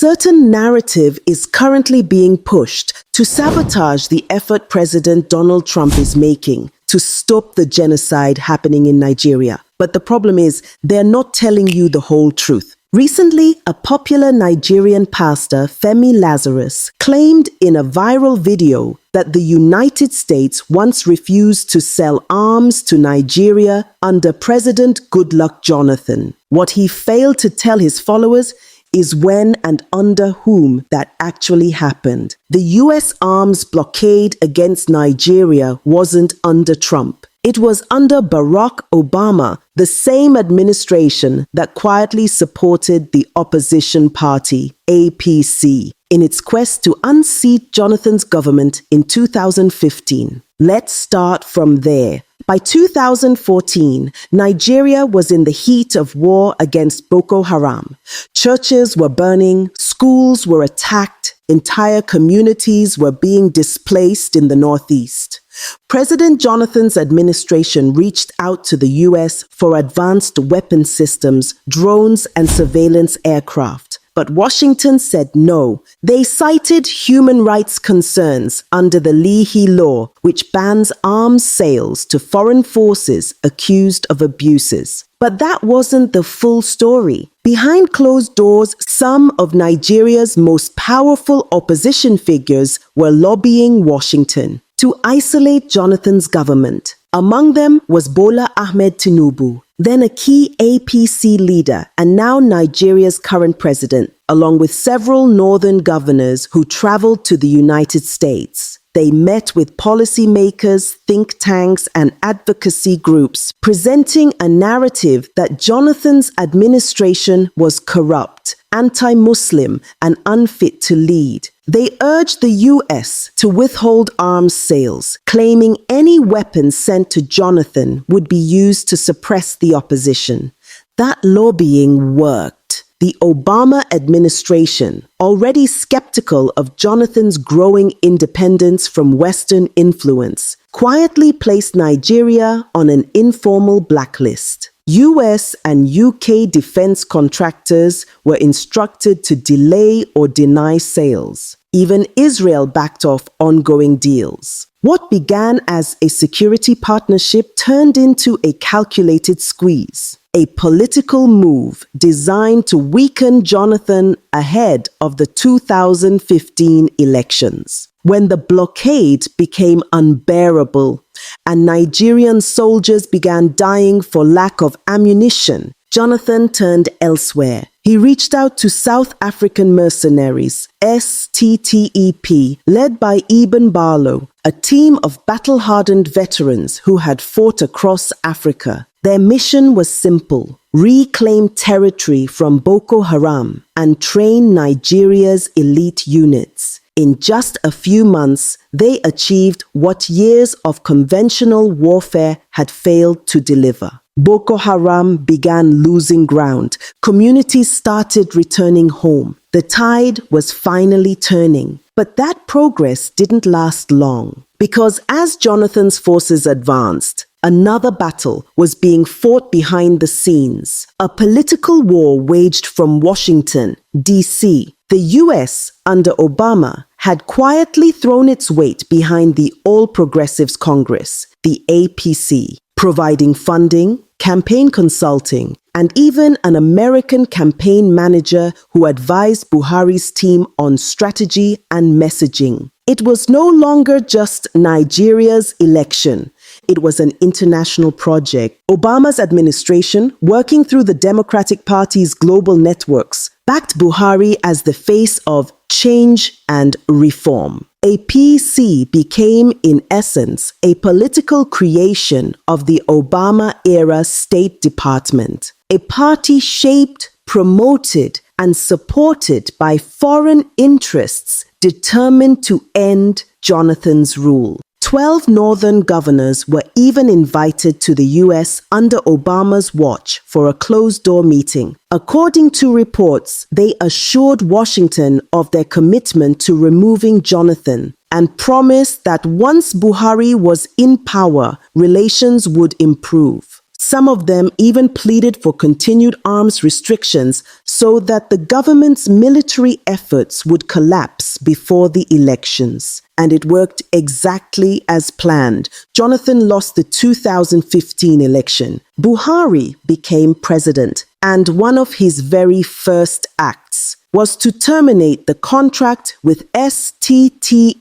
certain narrative is currently being pushed to sabotage the effort President Donald Trump is making to stop the genocide happening in Nigeria. But the problem is, they're not telling you the whole truth. Recently, a popular Nigerian pastor, Femi Lazarus, claimed in a viral video that the United States once refused to sell arms to Nigeria under President Goodluck Jonathan. What he failed to tell his followers is when and under whom that actually happened. The US arms blockade against Nigeria wasn't under Trump. It was under Barack Obama, the same administration that quietly supported the opposition party, APC, in its quest to unseat Jonathan's government in 2015. Let's start from there. By 2014, Nigeria was in the heat of war against Boko Haram. Churches were burning, schools were attacked, entire communities were being displaced in the northeast. President Jonathan's administration reached out to the US for advanced weapon systems, drones, and surveillance aircraft. But Washington said no. They cited human rights concerns under the Leahy Law, which bans arms sales to foreign forces accused of abuses. But that wasn't the full story. Behind closed doors, some of Nigeria's most powerful opposition figures were lobbying Washington to isolate Jonathan's government. Among them was Bola Ahmed Tinubu, then a key APC leader and now Nigeria's current president, along with several northern governors who traveled to the United States. They met with policymakers, think tanks, and advocacy groups, presenting a narrative that Jonathan's administration was corrupt, anti-Muslim, and unfit to lead. They urged the US to withhold arms sales, claiming any weapons sent to Jonathan would be used to suppress the opposition. That lobbying worked. The Obama administration, already skeptical of Jonathan's growing independence from Western influence, quietly placed Nigeria on an informal blacklist. US and UK defense contractors were instructed to delay or deny sales. Even Israel backed off ongoing deals. What began as a security partnership turned into a calculated squeeze, a political move designed to weaken Jonathan ahead of the 2015 elections. When the blockade became unbearable and Nigerian soldiers began dying for lack of ammunition, Jonathan turned elsewhere. He reached out to South African mercenaries, STTEP, led by Eben Barlow, a team of battle-hardened veterans who had fought across Africa. Their mission was simple: reclaim territory from Boko Haram and train Nigeria's elite units. In just a few months, they achieved what years of conventional warfare had failed to deliver. Boko Haram began losing ground. Communities started returning home. The tide was finally turning. But that progress didn't last long, because as Jonathan's forces advanced, another battle was being fought behind the scenes. A political war waged from Washington, D.C. The US, under Obama, had quietly thrown its weight behind the All Progressives Congress, the APC, providing funding, campaign consulting, and even an American campaign manager who advised Buhari's team on strategy and messaging. It was no longer just Nigeria's election. It was an international project. Obama's administration, working through the Democratic Party's global networks, backed Buhari as the face of change and reform. APC became, in essence, a political creation of the Obama-era State Department, a party shaped, promoted, and supported by foreign interests determined to end Jonathan's rule. 12 northern governors were even invited to the US under Obama's watch for a closed-door meeting. According to reports, they assured Washington of their commitment to removing Jonathan and promised that once Buhari was in power, relations would improve. Some of them even pleaded for continued arms restrictions so that the government's military efforts would collapse before the elections. And it worked exactly as planned. Jonathan lost the 2015 election. Buhari became president, and one of his very first acts was to terminate the contract with STTEP,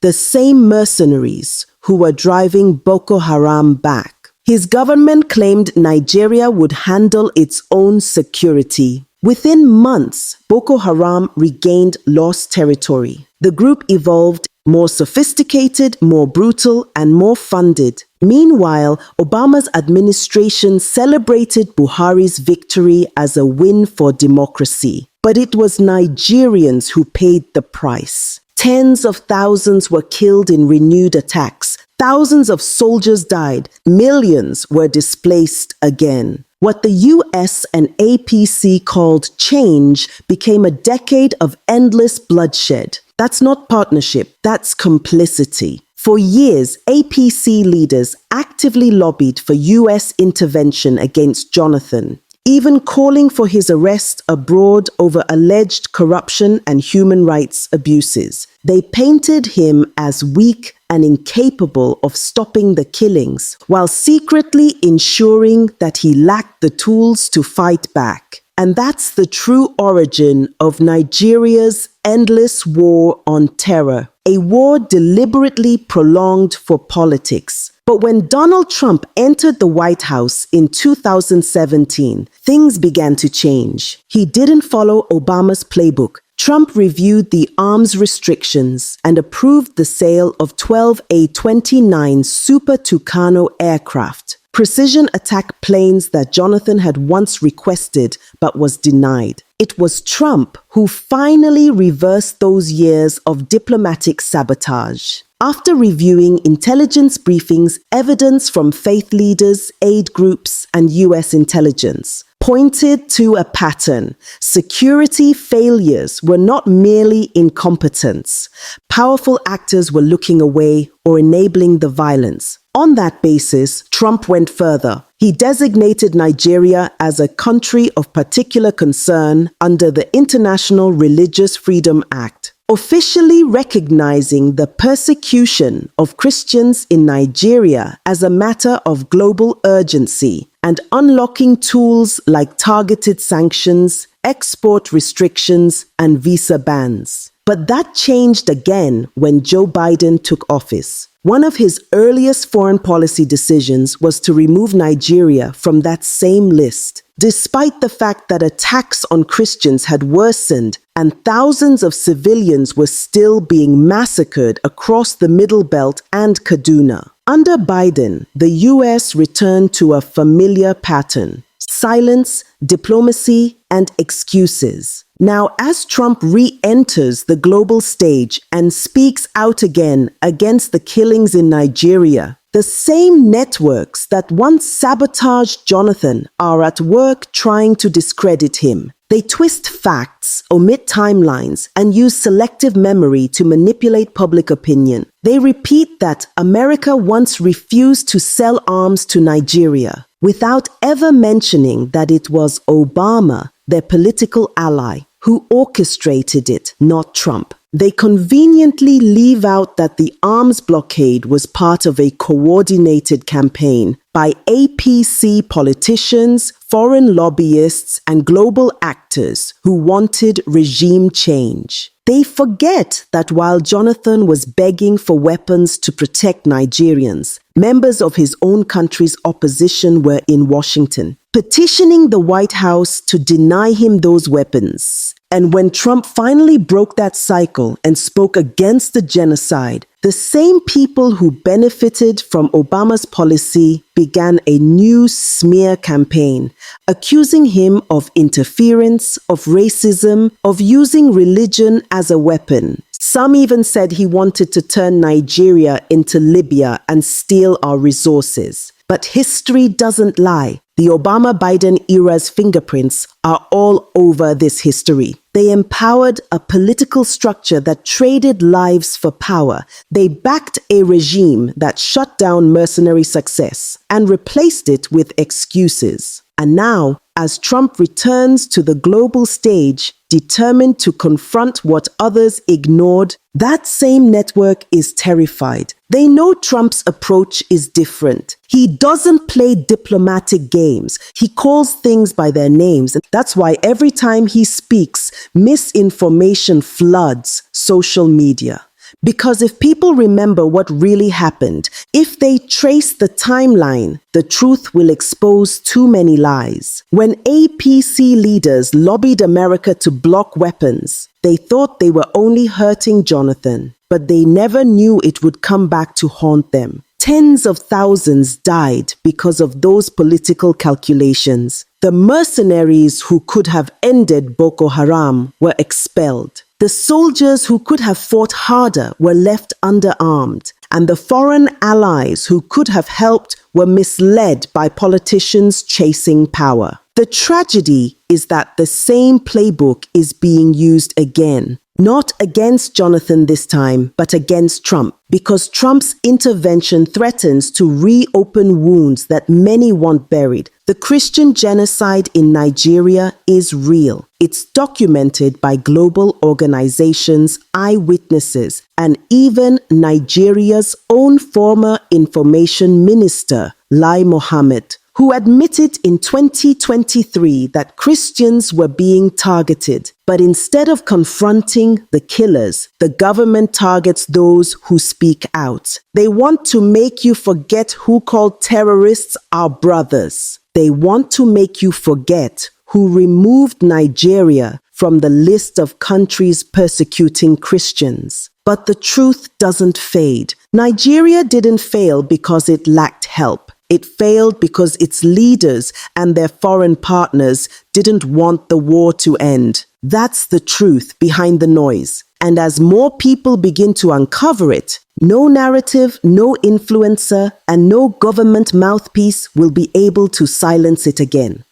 the same mercenaries who were driving Boko Haram back. His government claimed Nigeria would handle its own security. Within months, Boko Haram regained lost territory. The group evolved, more sophisticated, more brutal, and more funded. Meanwhile, Obama's administration celebrated Buhari's victory as a win for democracy. But it was Nigerians who paid the price. Tens of thousands were killed in renewed attacks. Thousands of soldiers died. Millions were displaced again. What the US and APC called change became a decade of endless bloodshed. That's not partnership, that's complicity. For years, APC leaders actively lobbied for US intervention against Jonathan, even calling for his arrest abroad over alleged corruption and human rights abuses. They painted him as weak and incapable of stopping the killings, while secretly ensuring that he lacked the tools to fight back. And that's the true origin of Nigeria's endless war on terror, a war deliberately prolonged for politics. But when Donald Trump entered the White House in 2017, things began to change. He didn't follow Obama's playbook. Trump reviewed the arms restrictions and approved the sale of 12 A-29 Super Tucano aircraft, precision attack planes that Jonathan had once requested but was denied. It was Trump who finally reversed those years of diplomatic sabotage. After reviewing intelligence briefings, evidence from faith leaders, aid groups, and US intelligence pointed to a pattern. Security failures were not merely incompetence. Powerful actors were looking away or enabling the violence. On that basis, Trump went further. He designated Nigeria as a country of particular concern under the International Religious Freedom Act, officially recognizing the persecution of Christians in Nigeria as a matter of global urgency and unlocking tools like targeted sanctions, export restrictions, and visa bans. But that changed again when Joe Biden took office. One of his earliest foreign policy decisions was to remove Nigeria from that same list, despite the fact that attacks on Christians had worsened and thousands of civilians were still being massacred across the Middle Belt and Kaduna. Under Biden, the US returned to a familiar pattern: silence, diplomacy, and excuses. Now, as Trump re-enters the global stage and speaks out again against the killings in Nigeria, the same networks that once sabotaged Jonathan are at work trying to discredit him. They twist facts, omit timelines, and use selective memory to manipulate public opinion. They repeat that America once refused to sell arms to Nigeria, without ever mentioning that it was Obama, their political ally, who orchestrated it, not Trump. They conveniently leave out that the arms blockade was part of a coordinated campaign by APC politicians, foreign lobbyists, and global actors who wanted regime change. They forget that while Jonathan was begging for weapons to protect Nigerians, members of his own country's opposition were in Washington, petitioning the White House to deny him those weapons. And when Trump finally broke that cycle and spoke against the genocide, the same people who benefited from Obama's policy began a new smear campaign, accusing him of interference, of racism, of using religion as a weapon. Some even said he wanted to turn Nigeria into Libya and steal our resources. But history doesn't lie. The Obama-Biden era's fingerprints are all over this history. They empowered a political structure that traded lives for power. They backed a regime that shut down mercenary success and replaced it with excuses. And now, as Trump returns to the global stage, determined to confront what others ignored, that same network is terrified. They know Trump's approach is different. He doesn't play diplomatic games. He calls things by their names. That's why every time he speaks, misinformation floods social media. Because if people remember what really happened, if they trace the timeline, the truth will expose too many lies. When APC leaders lobbied America to block weapons, they thought they were only hurting Jonathan, but they never knew it would come back to haunt them. Tens of thousands died because of those political calculations. The mercenaries who could have ended Boko Haram were expelled. The soldiers who could have fought harder were left underarmed, and the foreign allies who could have helped were misled by politicians chasing power. The tragedy is that the same playbook is being used again. Not against Jonathan this time, but against Trump, because Trump's intervention threatens to reopen wounds that many want buried. The Christian genocide in Nigeria is real. It's documented by global organizations, eyewitnesses, and even Nigeria's own former information minister, Lai Mohammed, who admitted in 2023 that Christians were being targeted. But instead of confronting the killers, the government targets those who speak out. They want to make you forget who called terrorists our brothers. They want to make you forget who removed Nigeria from the list of countries persecuting Christians. But the truth doesn't fade. Nigeria didn't fail because it lacked help. It failed because its leaders and their foreign partners didn't want the war to end. That's the truth behind the noise. And as more people begin to uncover it, no narrative, no influencer, and no government mouthpiece will be able to silence it again.